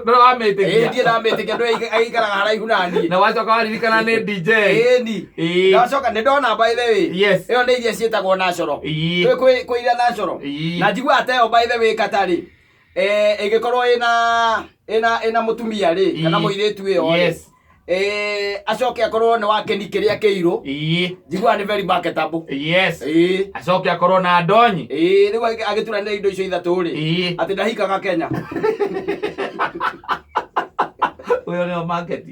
Ndå wamĩtĩkia. Ndiĩ ndamĩtĩkia ndũ agĩikaraga haraihu naniĩ. Na wacoka waririkana nĩ DJ. Ĩni. Ndacoka nĩ ndona by the way. Yes. Ĩyo nĩ iria ciĩtagwo natural. Kwĩ iria natural. Na njiguaga ta ĩyo by the way katarĩ. Ĩngĩkorwo ĩna mũtumia rĩ kana mũirĩtu ĩyo. Yes. Acoke akorwo nĩ wakeni kĩrĩa kĩirũ. Njiguaga nĩ very marketable. Yes. Acoke akorwo na ndonyi. Rĩu agĩturanĩra indo icio ithatũ rĩ atĩ ndahikaga Kenya. Ũyũ nĩo market.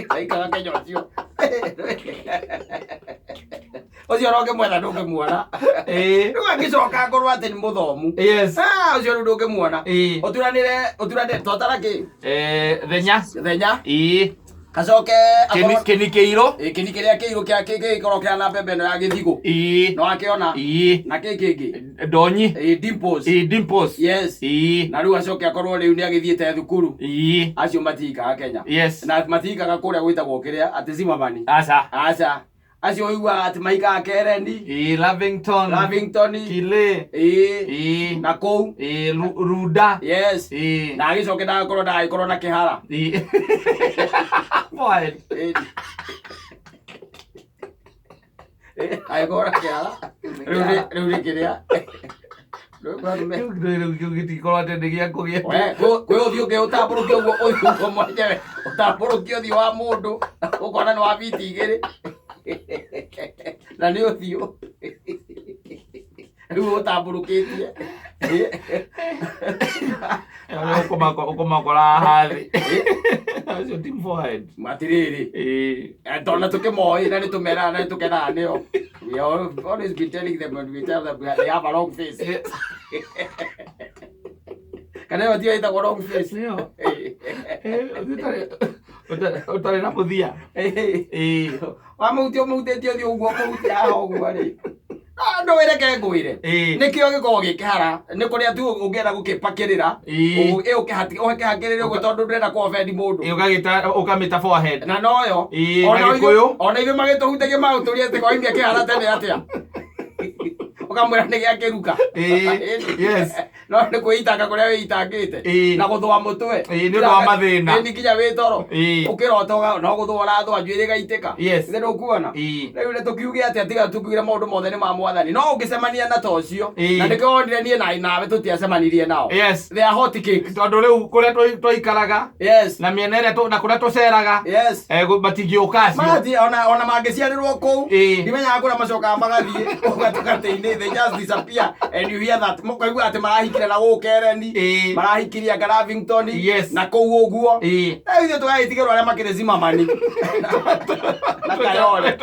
Ndahikaga Kenya ũcio. Ũcio no ngĩmwetha ndũngĩmuona. Rĩu angĩcoka akorwo atĩ nĩ mũthomu. Ũcio rĩu ndũngĩmuona. Ũturanĩre twatara kĩ? Thenya. Gacoke kĩni kĩirũ. Kĩni kĩrĩa kĩirũ gĩkorwo kĩa na mbembe ĩno ya gĩthigũ. Nĩ wakĩona? Na kĩ kĩngĩ? Ndonyi. Dimples. Yes. Na rĩu acoke akorwo rĩu nĩ agĩthiĩte thukuru. Acio matikaga Kenya. Yes. Na matikaga kũrĩa gwĩtagwo kĩrĩa atĩ Zimmerman. Aca. Acio oigua atĩ maikaga Kereni. Lavington. Kile. Na kũu. Ruda. Yes. Na agĩcoke ndagĩkorwo na kĩhara. Agĩkorwo na kĩhara. Rĩu nĩ kĩrĩa. Gĩtikorwo atĩ nĩ gĩa kũgĩa. Kwĩ ũthiũ ũngĩ ũtambũrũkia ũguo ũthiũ mwenyewe. Ũtambũrũkia ũthiũ wa mũndũ. Ũkona nĩ wa biti igĩrĩ. Na nĩ ũthiũ. Rĩu ũtambũrũkĩtie. Ũkũmakora haha thĩ. Acio ti forehead. Matirĩrĩ. Tondũ tũkĩmoĩ na nĩtũmeraga na nĩtũkenaga nĩo. We have always been telling them when we tell them they have a long face. Kana ĩyo tiyo ĩtagwo long face. Ũtarĩ na mũthia. Wamũhutia ũmũhutĩtie ũthiũ ũguo ũmũhutia haha ũguo rĩ. Ndũ wĩreke ngwĩre. Nĩkĩo gĩkoragwo gĩ kĩhara. Nĩ kũrĩa tu ũngĩenda gũkĩpakĩrĩra. Ũgĩkĩhakĩrĩria ũguo tondũ ndũrenda kũ-offend mũndũ. Ũkamĩta forehead. Na noyo. Ona ithuĩ magĩtũhutagia magũtũria atĩ kwaimia kĩhara tene atĩa. Ũkamwĩra nĩ gĩakĩruka. Yes. No nĩ kwĩitanga kũrĩa wĩitangĩte. Na gũthũa mũtwe. Nĩ ũndũ wa mathĩna. Nĩ nginya wĩ toro. Ũkĩrota no gũthũa ũrathũa njuĩrĩ ĩgaitĩka. Yes. Nĩ ndũkuona. Rĩu nĩ tũkiuge atĩ tiga tũkiugire maũndũ mothe nĩ ma Mwathani. No ũngĩcemania na ta ũcio. Na nĩkĩo wonire niĩ nawe tũtiacemanirie nao. Yes. They are hot cakes. Tondũ rĩu kũrĩa twaikaraga. Yes. Na mĩena ĩrĩa na kũrĩa tũceraga. Yes. Matingĩũka acio. Ona mangĩciarĩrwo kũu. Ndimenyaga kũrĩa macokaga magathiĩ. Ũgatũgatĩ-inĩ they just disappear and you hear that. Mũkaigua atĩ marahikire na gũkũ Kereni. Marahikirie anga Lavington. Na kũu ũguo. Rĩu ithuĩ tũgagĩtigĩrwo arĩa makĩrĩ Zimmerman. Na Kayole.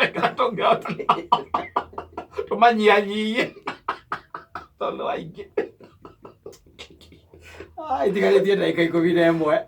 Tũmanyihanyihie. Tondũ aingĩ. Itigarĩtie ndagĩka 11.